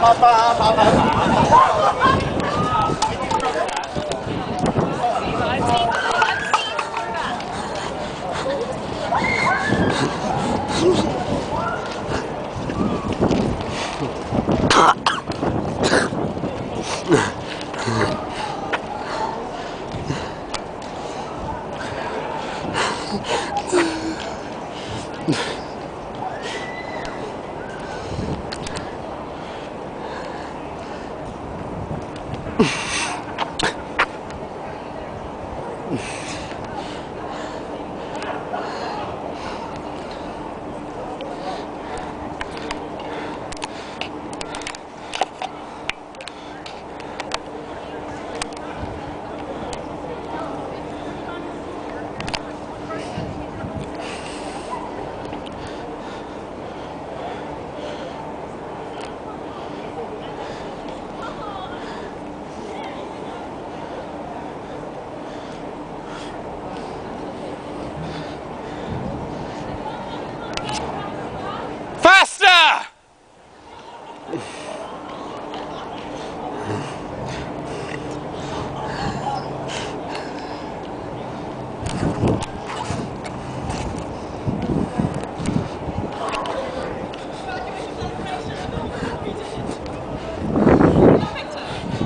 Faster!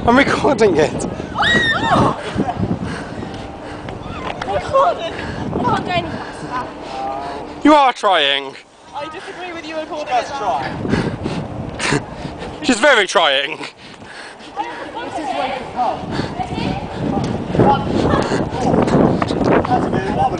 I'm recording it. Recording. I can't go any faster. You are trying. I disagree with you recording. Let's try. She's very trying. This is way to come. That's a bit wobbly.